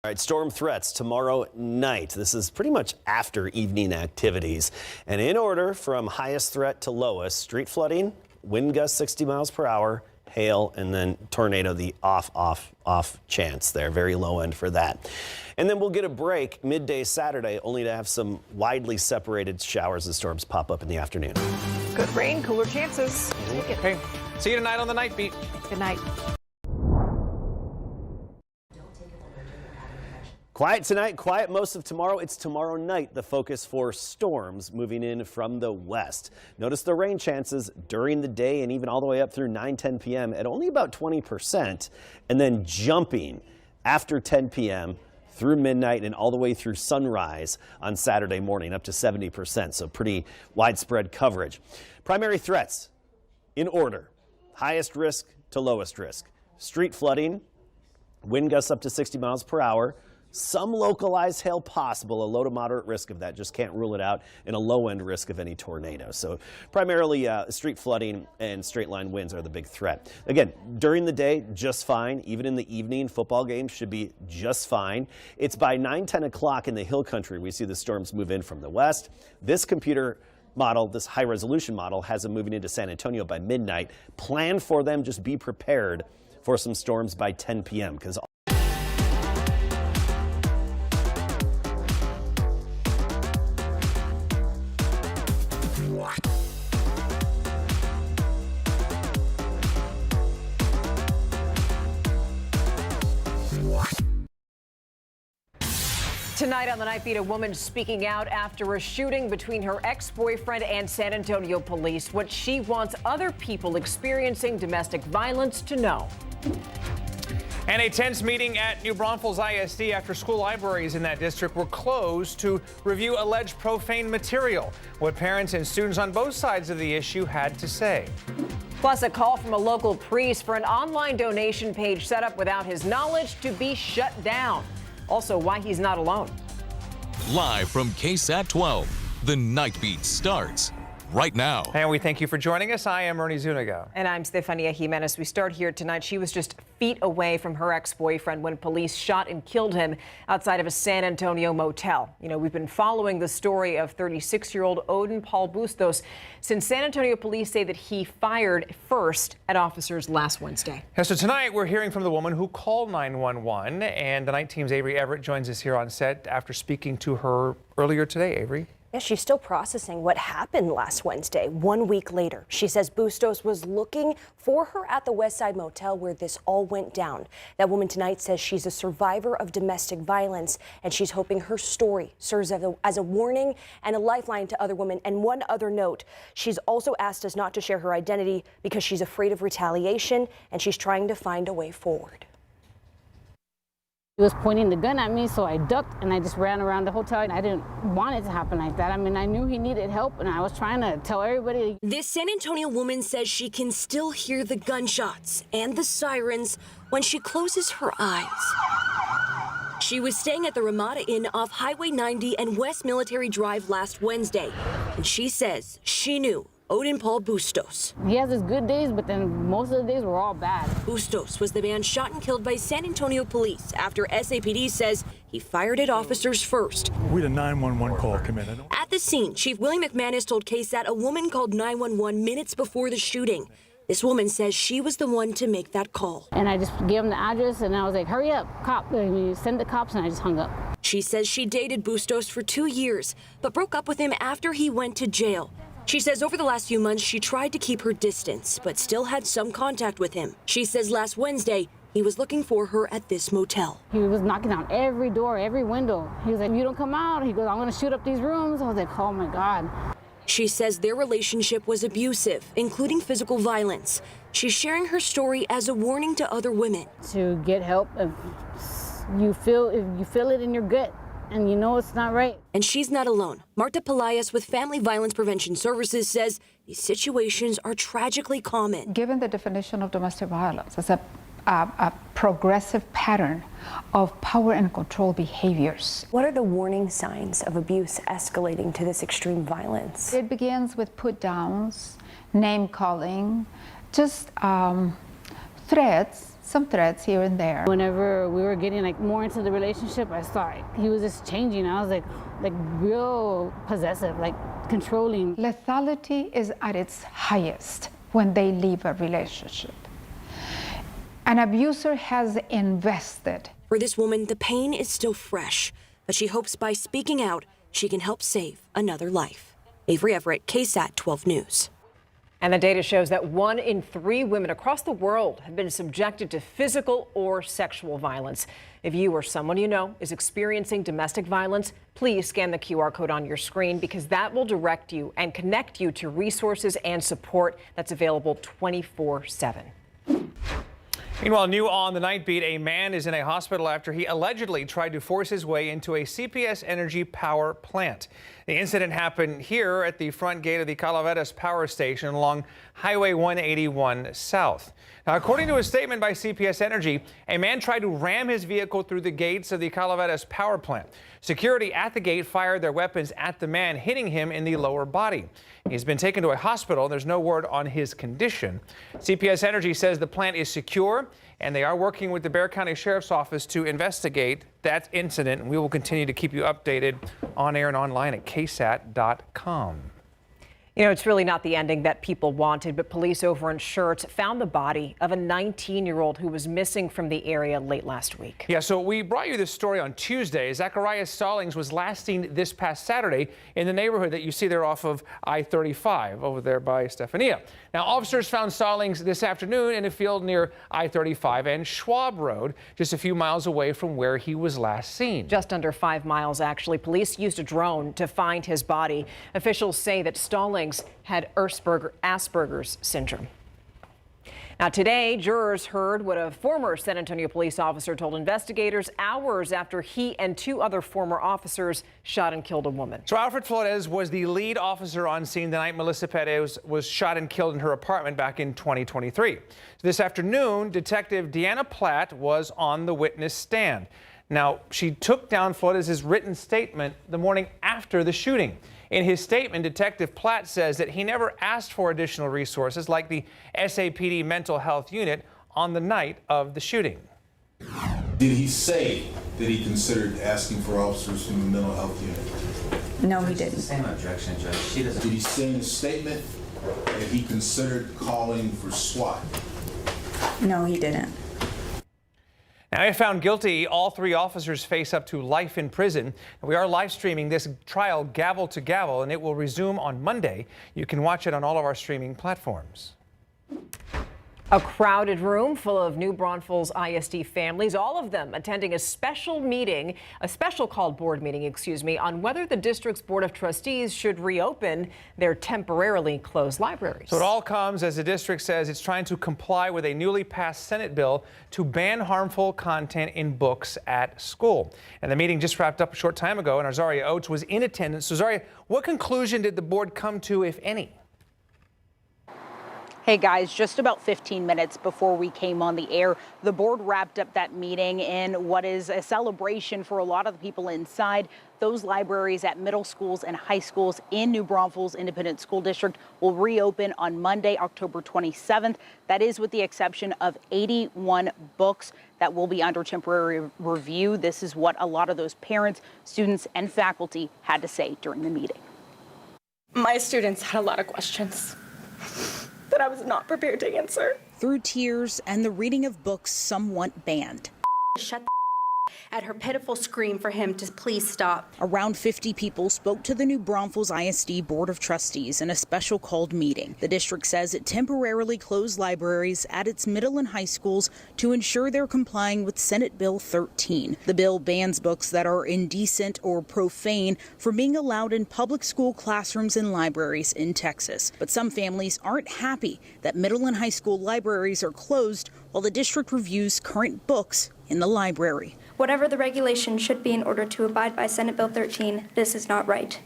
All right, storm threats tomorrow night. This is pretty much after evening activities. And in order from highest threat to lowest, street flooding, wind gusts 60 miles per hour, hail, and then tornado, the off chance there. Very low end for that. And then we'll get a break midday Saturday, only to have some widely separated showers and storms pop up in the afternoon. Good rain, cooler chances. Okay. See you tonight on the Nightbeat. Good night. Quiet tonight, quiet most of tomorrow. It's tomorrow night, the focus for storms moving in from the west. Notice the rain chances during the day and even all the way up through 9-10 p.m. at only about 20%, and then jumping after 10 p.m. through midnight and all the way through sunrise on Saturday morning, up to 70%. So pretty widespread coverage. Primary threats in order: highest risk to lowest risk. Street flooding, wind gusts up to 60 miles per hour. Some localized hail possible, a low to moderate risk of that, just can't rule it out, and a low end risk of any tornado. So primarily street flooding and straight line winds are the big threat. Again, during the day, just fine. Even in the evening, football games should be just fine. It's by 9-10 o'clock in the hill country we see the storms move in from the west. This computer model, this high resolution model, has them moving into San Antonio by midnight. Plan for them, just be prepared for some storms by 10 p.m. because Tonight on the Nightbeat, a woman speaking out after a shooting between her ex-boyfriend and San Antonio police. What she wants other people experiencing domestic violence to know. And a tense meeting at New Braunfels ISD after school libraries in that district were closed to review alleged profane material. What parents and students on both sides of the issue had to say. Plus, a call from a local priest for an online donation page set up without his knowledge to be shut down. Also, why he's not alone. Live from KSAT 12, the Nightbeat starts right now. And we thank you for joining us. I am Ernie Zuniga. And I'm Stefania Jimenez. We start here tonight. She was just feet away from her ex-boyfriend when police shot and killed him outside of a San Antonio motel. You know, we've been following the story of 36-year-old Odin Paul Bustos since San Antonio police say that he fired first at officers last Wednesday. Yeah, so tonight we're hearing from the woman who called 911, and the night team's Avery Everett joins us here on set after speaking to her earlier today. Avery? Yeah, she's still processing what happened last Wednesday. 1 week later, she says Bustos was looking for her at the Westside Motel where this all went down. That woman tonight says she's a survivor of domestic violence, and she's hoping her story serves as a warning and a lifeline to other women. And one other note, she's also asked us not to share her identity because she's afraid of retaliation, and she's trying to find a way forward. He was pointing the gun at me, so I ducked and I just ran around the hotel. I didn't want it to happen like that. I mean, I knew he needed help, and I was trying to tell everybody. This San Antonio woman says she can still hear the gunshots and the sirens when she closes her eyes. She was staying at the Ramada Inn off Highway 90 and West Military Drive last Wednesday, and she says she knew Odin Paul Bustos. He has his good days, but then most of the days were all bad. Bustos was the man shot and killed by San Antonio police after SAPD says he fired at officers first. We had a 911 call come in. At the scene, Chief William McManus told KSAT a woman called 911 minutes before the shooting. This woman says she was the one to make that call. And I just gave him the address, and I was like, hurry up, cop. Send the cops, and I just hung up. She says she dated Bustos for 2 years, but broke up with him after he went to jail. She says over the last few months, she tried to keep her distance, but still had some contact with him. She says last Wednesday, he was looking for her at this motel. He was knocking on every door, every window. He was like, you don't come out. He goes, I'm going to shoot up these rooms. I was like, oh, my God. She says their relationship was abusive, including physical violence. She's sharing her story as a warning to other women. To get help if you feel it in your gut, and you know it's not right. And she's not alone. Marta Pelaez with Family Violence Prevention Services says these situations are tragically common. Given the definition of domestic violence as a progressive pattern of power and control behaviors. What are the warning signs of abuse escalating to this extreme violence? It begins with put downs, name calling, just threats, some threats here and there. Whenever we were getting like more into the relationship, I saw he was just changing. I was like real possessive, like controlling. Lethality is at its highest when they leave a relationship. An abuser has invested. For this woman, the pain is still fresh, but she hopes by speaking out, she can help save another life. Avery Everett, KSAT 12 News. And the data shows that 1 in 3 women across the world have been subjected to physical or sexual violence. If you or someone you know is experiencing domestic violence, please scan the QR code on your screen because that will direct you and connect you to resources and support that's available 24/7. Meanwhile, new on the Nightbeat, a man is in a hospital after he allegedly tried to force his way into a CPS Energy power plant. The incident happened here at the front gate of the Calaveras power station along Highway 181 South. Now, according to a statement by CPS Energy, a man tried to ram his vehicle through the gates of the Calaveras power plant. Security at the gate fired their weapons at the man, hitting him in the lower body. He's been taken to a hospital. There's no word on his condition. CPS Energy says the plant is secure, and they are working with the Bexar County Sheriff's Office to investigate that incident. And we will continue to keep you updated on air and online at KSAT.com. You know, it's really not the ending that people wanted, but police over in Schertz found the body of a 19-year-old who was missing from the area late last week. Yeah, so we brought you this story on Tuesday. Zacharias Stallings was last seen this past Saturday in the neighborhood that you see there off of I-35 over there by Stefania. Now, officers found Stallings this afternoon in a field near I-35 and Schwab Road, just a few miles away from where he was last seen. Just under 5 miles, actually. Police used a drone to find his body. Officials say that Stallings had Asperger's syndrome. Now today, jurors heard what a former San Antonio police officer told investigators hours after he and 2 other former officers shot and killed a woman. So Alfred Flores was the lead officer on scene the night Melissa Perez was shot and killed in her apartment back in 2023. So this afternoon, Detective Deanna Platt was on the witness stand. Now, she took down Flores' written statement the morning after the shooting. In his statement, Detective Platt says that he never asked for additional resources like the SAPD mental health unit on the night of the shooting. Did he say that he considered asking for officers from the mental health unit? No, he didn't. Same objection, Judge. She doesn't. Did he say in his statement that he considered calling for SWAT? No, he didn't. Now, if found guilty, all 3 officers face up to life in prison. We are live streaming this trial gavel to gavel, and it will resume on Monday. You can watch it on all of our streaming platforms. A crowded room full of New Braunfels ISD families, all of them attending a special called board meeting, on whether the district's Board of Trustees should reopen their temporarily closed libraries. So it all comes as the district says it's trying to comply with a newly passed Senate bill to ban harmful content in books at school. And the meeting just wrapped up a short time ago, and Azaria Oates was in attendance. So Azaria, what conclusion did the board come to, if any? Hey guys, just about 15 minutes before we came on the air, the board wrapped up that meeting in what is a celebration for a lot of the people inside. Those libraries at middle schools and high schools in New Braunfels Independent School District will reopen on Monday, October 27th. That is with the exception of 81 books that will be under temporary review. This is what a lot of those parents, students, and faculty had to say during the meeting. My students had a lot of questions that I was not prepared to answer. Through tears and the reading of books some want banned. Shut at her pitiful scream for him to please stop. Around 50 people spoke to the New Braunfels ISD Board of Trustees in a special called meeting. The district says it temporarily closed libraries at its middle and high schools to ensure they're complying with Senate Bill 13. The bill bans books that are indecent or profane from being allowed in public school classrooms and libraries in Texas. But some families aren't happy that middle and high school libraries are closed while the district reviews current books in the library. Whatever the regulation should be in order to abide by Senate Bill 13, this is not right.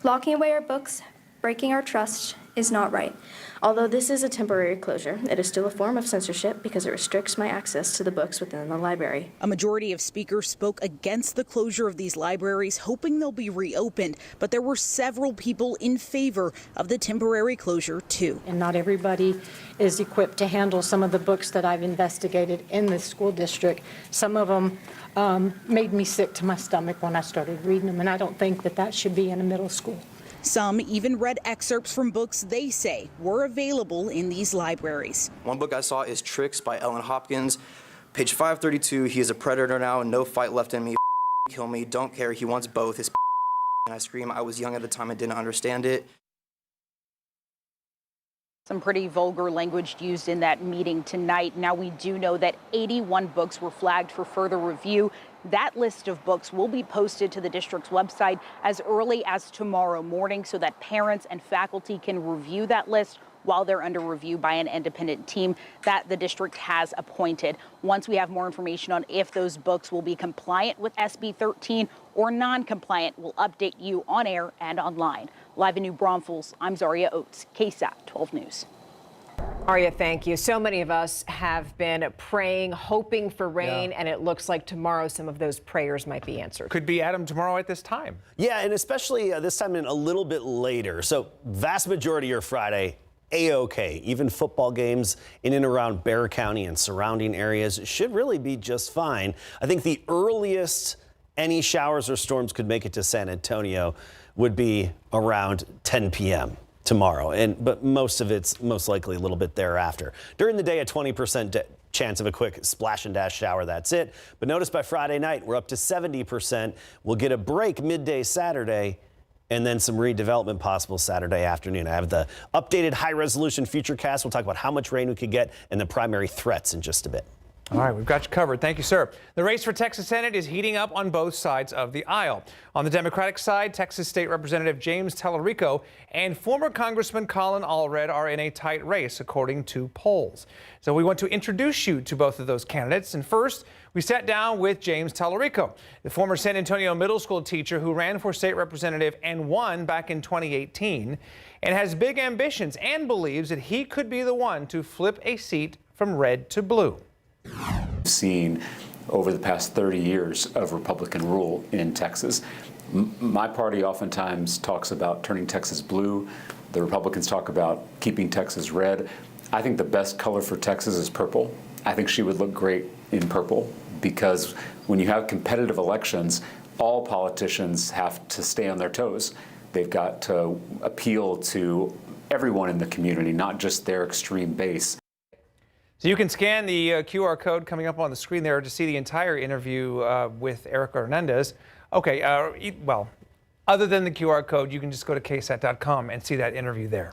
Locking away our books, breaking our trust, is not right. Although this is a temporary closure, it is still a form of censorship because it restricts my access to the books within the library. A majority of speakers spoke against the closure of these libraries, hoping they'll be reopened, but there were several people in favor of the temporary closure too. And not everybody is equipped to handle some of the books that I've investigated in this school district. Some of them made me sick to my stomach when I started reading them, and I don't think that that should be in a middle school. Some even read excerpts from books they say were available in these libraries. One book I saw is Tricks by Ellen Hopkins. Page 532, he is a predator now, no fight left in me, kill me, don't care, he wants both, his and I scream. I was young at the time and didn't understand it. Some pretty vulgar language used in that meeting tonight. Now, we do know that 81 books were flagged for further review. That list of books will be posted to the district's website as early as tomorrow morning so that parents and faculty can review that list while they're under review by an independent team that the district has appointed. Once we have more information on if those books will be compliant with SB 13 or non-compliant, we'll update you on air and online. Live in New Braunfels, I'm Zaria Oates, KSAT 12 News. Arya, thank you. So many of us have been praying, hoping for rain, and it looks like tomorrow some of those prayers might be answered. Could be, Adam, tomorrow at this time. Yeah, and especially this time and a little bit later. So vast majority of Friday, A-OK. Even football games in and around Bexar County and surrounding areas should really be just fine. I think the earliest any showers or storms could make it to San Antonio would be around 10 p.m. tomorrow, but most of it's most likely a little bit thereafter. During the day, a 20% chance of a quick splash and dash shower, that's it. But notice by Friday night, we're up to 70%. We'll get a break midday Saturday, and then some redevelopment possible Saturday afternoon. I have the updated high-resolution futurecast. We'll talk about how much rain we could get and the primary threats in just a bit. All right, we've got you covered. Thank you, sir. The race for Texas Senate is heating up on both sides of the aisle. On the Democratic side, Texas State Representative James Tallarico and former Congressman Colin Allred are in a tight race, according to polls. So we want to introduce you to both of those candidates. And first, we sat down with James Tallarico, the former San Antonio middle school teacher who ran for state representative and won back in 2018, and has big ambitions and believes that he could be the one to flip a seat from red to blue. Seen over the past 30 years of Republican rule in Texas. My party oftentimes talks about turning Texas blue. The Republicans talk about keeping Texas red. I think the best color for Texas is purple. I think she would look great in purple because when you have competitive elections, all politicians have to stay on their toes. They've got to appeal to everyone in the community, not just their extreme base. So you can scan the QR code coming up on the screen there to see the entire interview with Eric Hernandez. Okay, well, other than the QR code, you can just go to KSAT.com and see that interview there.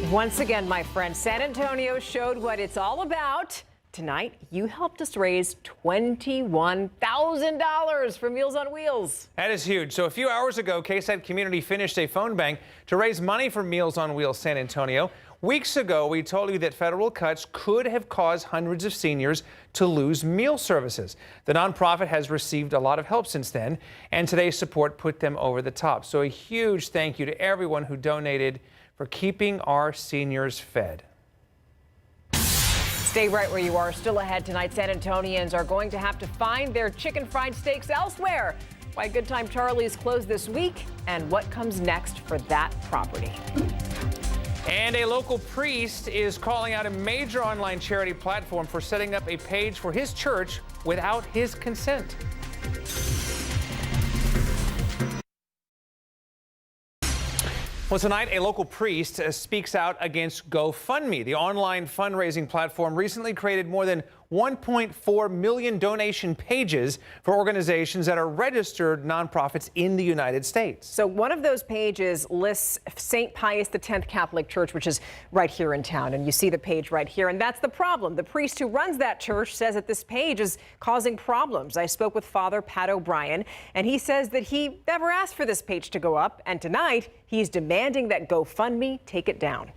Once again, my friend, San Antonio showed what it's all about. Tonight, you helped us raise $21,000 for Meals on Wheels. That is huge. So a few hours ago, KSAT Community finished a phone bank to raise money for Meals on Wheels San Antonio. Weeks ago, we told you that federal cuts could have caused hundreds of seniors to lose meal services. The nonprofit has received a lot of help since then, and today's support put them over the top. So a huge thank you to everyone who donated for keeping our seniors fed. Stay right where you are. Still ahead tonight, San Antonians are going to have to find their chicken fried steaks elsewhere. Why Good Time Charlie's closed this week, and what comes next for that property. And a local priest is calling out a major online charity platform for setting up a page for his church without his consent. Well, tonight, a local priest speaks out against GoFundMe. The online fundraising platform recently created more than 1.4 million donation pages for organizations that are registered nonprofits in the United States. So one of those pages lists St. Pius X Catholic Church, which is right here in town. And you see the page right here. And that's the problem. The priest who runs that church says that this page is causing problems. I spoke with Father Pat O'Brien, and he says that he never asked for this page to go up. And tonight, he's demanding that GoFundMe take it down.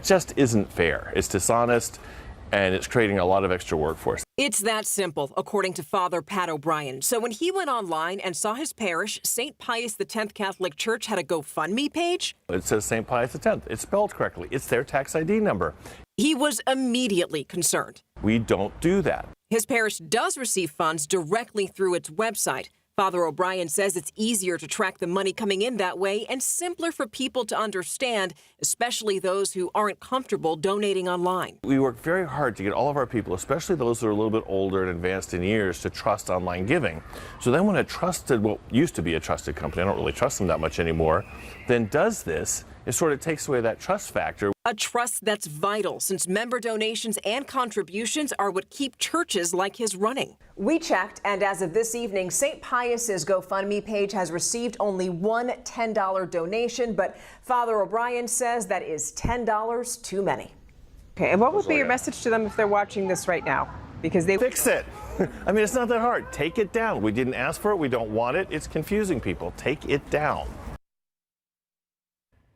Just isn't fair. It's dishonest. and it's creating a lot of extra work for us. It's that simple, according to Father Pat O'Brien. So when he went online and saw his parish, St. Pius X Catholic Church, had a GoFundMe page, It says St. Pius X. It's spelled correctly. It's their tax ID number. he was immediately concerned. We don't do that. His parish does receive funds directly through its website. Father O'Brien says it's easier to track the money coming in that way and simpler for people to understand, especially those who aren't comfortable donating online. We work very hard to get all of our people, especially those who are a little bit older and advanced in years, to trust online giving. So then when a trusted, what used to be a trusted company, I don't really trust them that much anymore, then does this, it sort of takes away that trust factor. A trust that's vital, since member donations and contributions are what keep churches like his running. We checked, and as of this evening, St. Pius's GoFundMe page has received only one $10 donation, but Father O'Brien says that is $10 too many. Okay, and what would be your message to them if they're watching this right now? Because they fix it. I mean, it's not that hard. Take it down. We didn't ask for it. We don't want it. It's confusing people. Take it down.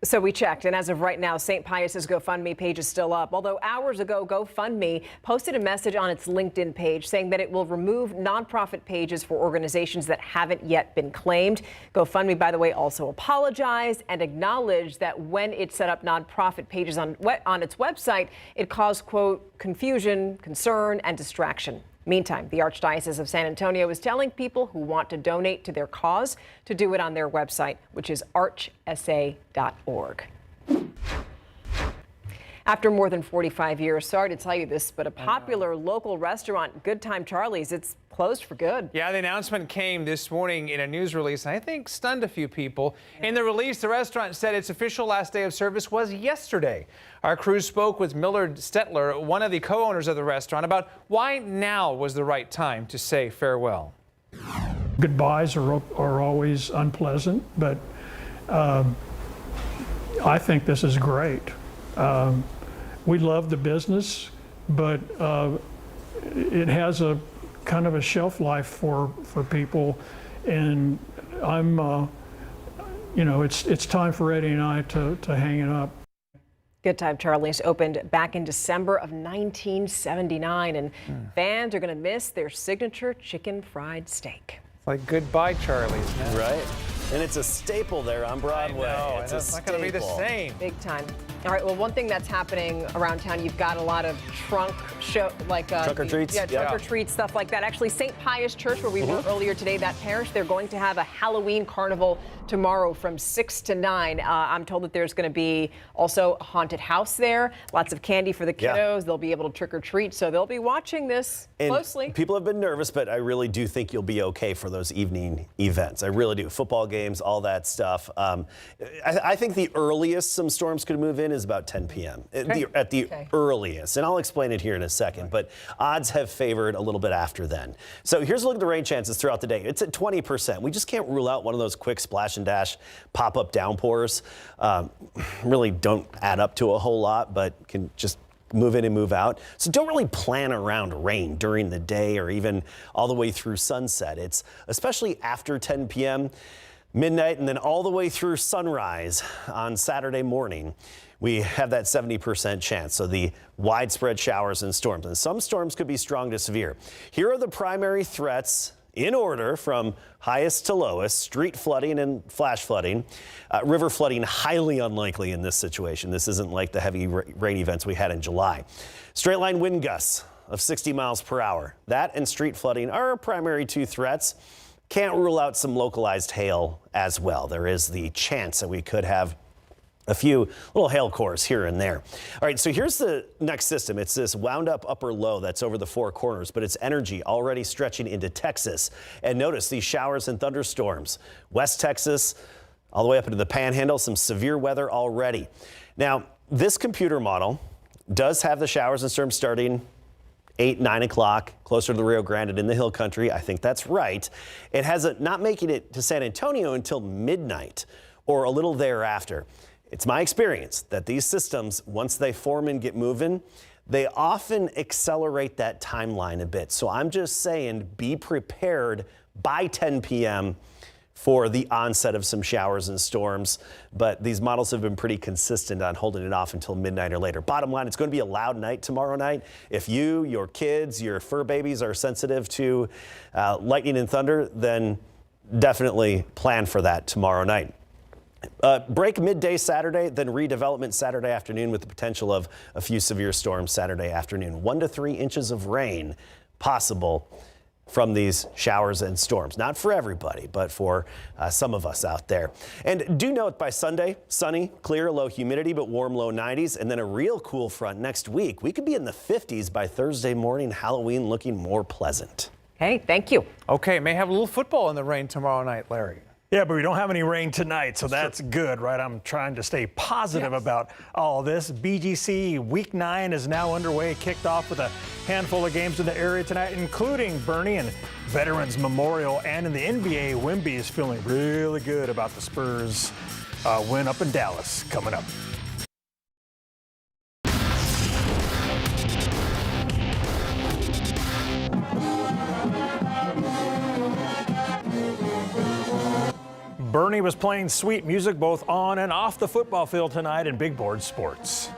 So we checked, and as of right now, St. Pius's GoFundMe page is still up. Although hours ago, GoFundMe posted a message on its LinkedIn page saying that it will remove nonprofit pages for organizations that haven't yet been claimed. GoFundMe, by the way, also apologized and acknowledged that when it set up nonprofit pages on its website, it caused, quote, confusion, concern, and distraction. Meantime, the Archdiocese of San Antonio is telling people who want to donate to their cause to do it on their website, which is archsa.org. After more than 45 years, sorry to tell you this, but a popular local restaurant, Good Time Charlie's, it's closed for good. Yeah, the announcement came this morning in a news release, and I think stunned a few people. In the release, the restaurant said its official last day of service was yesterday. Our crew spoke with Millard Stetler, one of the co-owners of the restaurant, about why now was the right time to say farewell. Goodbyes are always unpleasant, but I think this is great. We love the business, but it has a kind of a shelf life for people, and it's time for Eddie and I to hang it up. Good Time Charlie's opened back in December of 1979, and fans are going to miss their signature chicken fried steak. It's like goodbye, Charlie's. Now. Right. And it's a staple there on Broadway. It's not going to be the same. Big time. All right, well, one thing that's happening around town, you've got a lot of trunk or treats. Yeah, trunk or treats, stuff like that. Actually, St. Pius Church, where we were earlier today, that parish, they're going to have a Halloween carnival tomorrow from 6 to 9. I'm told that there's going to be also a haunted house there, lots of candy for the kiddos. Yeah. They'll be able to trick or treat, so they'll be watching this closely. People have been nervous, but I really do think you'll be okay for those evening events. I really do. Football games, all that stuff. I think the earliest some storms could move in is about 10 p.m. at the earliest, and I'll explain it here in a second, but odds have favored a little bit after then. So here's a look at the rain chances throughout the day. It's at 20%. We just can't rule out one of those quick splash and dash pop-up downpours. Really don't add up to a whole lot, but can just move in and move out. So don't really plan around rain during the day or even all the way through sunset. It's especially after 10 p.m., midnight, and then all the way through sunrise on Saturday morning. We have that 70% chance, so the widespread showers and storms. And some storms could be strong to severe. Here are the primary threats in order from highest to lowest: street flooding and flash flooding. River flooding, highly unlikely in this situation. This isn't like the heavy rain events we had in July. Straight line wind gusts of 60 miles per hour. That and street flooding are our primary two threats. Can't rule out some localized hail as well. There is the chance that we could have a few little hail cores here and there. All right, so here's the next system. It's this wound up upper low that's over the four corners, but its energy already stretching into Texas. And notice these showers and thunderstorms. West Texas, all the way up into the Panhandle, some severe weather already. Now, this computer model does have the showers and storms starting 8, 9 o'clock, closer to the Rio Grande and in the hill country. I think that's right. It has it not making it to San Antonio until midnight or a little thereafter. It's my experience that these systems, once they form and get moving, they often accelerate that timeline a bit. So I'm just saying, be prepared by 10 p.m. for the onset of some showers and storms, but these models have been pretty consistent on holding it off until midnight or later. Bottom line, it's going to be a loud night tomorrow night. If you, your kids, your fur babies are sensitive to lightning and thunder, then definitely plan for that tomorrow night. Break midday Saturday, then redevelopment Saturday afternoon with the potential of a few severe storms Saturday afternoon. 1 to 3 inches of rain possible from these showers and storms. Not for everybody, but for some of us out there. And do note by Sunday, sunny, clear, low humidity, but warm low 90s, and then a real cool front next week. We could be in the 50s by Thursday morning, Halloween looking more pleasant. Hey, thank you. Okay, may have a little football in the rain tomorrow night, Larry. Yeah, but we don't have any rain tonight, so that's good, right? I'm trying to stay positive about all this. BGC Week 9 is now underway, kicked off with a handful of games in the area tonight, including Bernie and Veterans Memorial. And in the NBA, Wemby is feeling really good about the Spurs win up in Dallas coming up. Bernie was playing sweet music both on and off the football field tonight in Big Board Sports.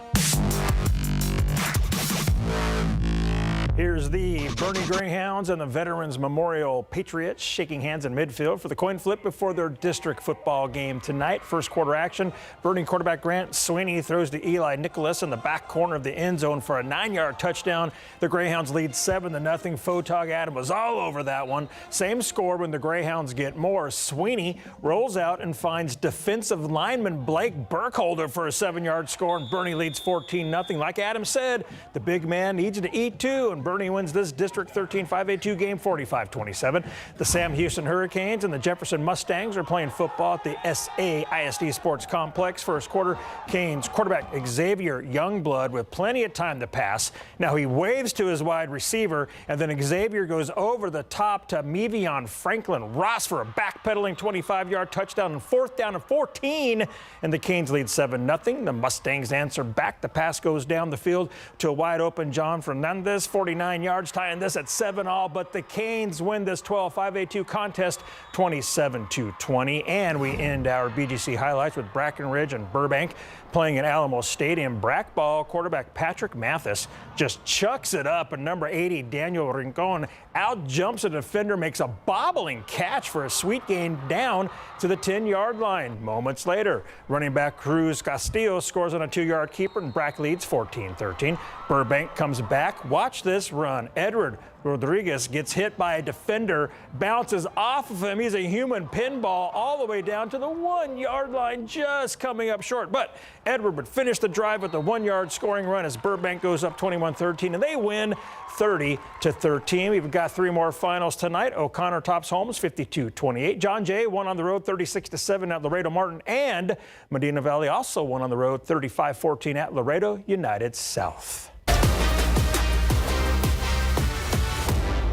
Here's the Bernie Greyhounds and the Veterans Memorial Patriots shaking hands in midfield for the coin flip before their district football game tonight. First quarter action, Bernie quarterback Grant Sweeney throws to Eli Nicholas in the back corner of the end zone for a 9-yard touchdown. The Greyhounds lead 7-0. Photog Adam was all over that one. Same score when the Greyhounds get more. Sweeney rolls out and finds defensive lineman Blake Burkholder for a 7-yard score, and Bernie leads 14-0. Like Adam said, the big man needs to eat too, and Bernie wins this District 13 5A2 game 45-27. The Sam Houston Hurricanes and the Jefferson Mustangs are playing football at the SAISD Sports Complex. First quarter, Canes quarterback Xavier Youngblood with plenty of time to pass. Now he waves to his wide receiver, and then Xavier goes over the top to Mevion Franklin Ross for a backpedaling 25-yard touchdown and 4th down and 14, and the Canes lead 7-0. The Mustangs answer back. The pass goes down the field to a wide open John Fernandez, 49 yards, tying this at 7-all, but the Canes win this 12 5A2 contest 27-20. And we end our BGC highlights with Brackenridge and Burbank playing at Alamo Stadium. Brack ball quarterback Patrick Mathis just chucks it up, and number 80 Daniel Rincon out jumps a defender, makes a bobbling catch for a sweet gain down to the 10-yard line. Moments later, running back Cruz Castillo scores on a 2-yard keeper, and Brack leads 14-13. Burbank comes back. Watch this run. Edward Rodriguez gets hit by a defender, bounces off of him. He's a human pinball all the way down to the 1-yard line, just coming up short. But Edward would finish the drive with a 1-yard scoring run as Burbank goes up 21-13, and they win 30-13. We've got 3 more finals tonight. O'Connor tops Holmes 52-28. John Jay won on the road 36-7 at Laredo Martin, and Medina Valley also won on the road 35-14 at Laredo United South.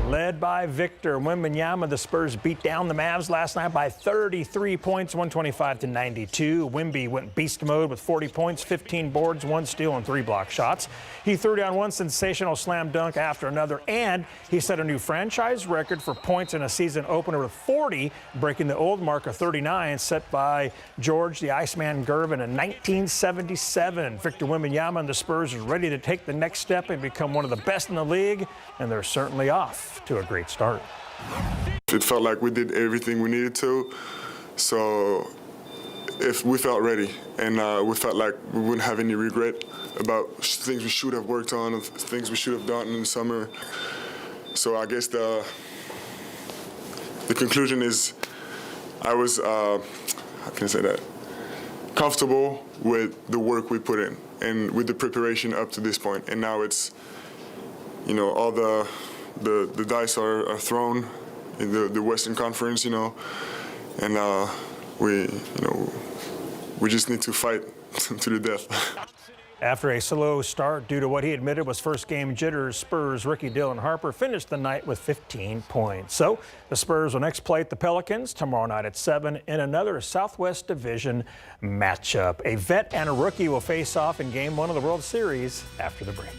Led by Victor Wembanyama, the Spurs beat down the Mavs last night by 33 points, 125-92. Wemby went beast mode with 40 points, 15 boards, 1 steal, and 3 block shots. He threw down one sensational slam dunk after another, and he set a new franchise record for points in a season opener with 40, breaking the old mark of 39 set by George the Iceman Gervin in 1977. Victor Wembanyama and the Spurs are ready to take the next step and become one of the best in the league, and they're certainly off to a great start. It felt like we did everything we needed to, so if we felt ready, and we felt like we wouldn't have any regret about things we should have worked on and things we should have done in the summer. So I guess the conclusion is I was, how can I say that, comfortable with the work we put in and with the preparation up to this point. And now it's, you know, all the dice are thrown in the Western Conference, you know, and we just need to fight to the death. After a slow start due to what he admitted was first game jitters, Spurs rookie Dylan Harper finished the night with 15 points. So the Spurs will next play at the Pelicans tomorrow night at 7 in another Southwest Division matchup. A vet and a rookie will face off in Game 1 of the World Series after the break.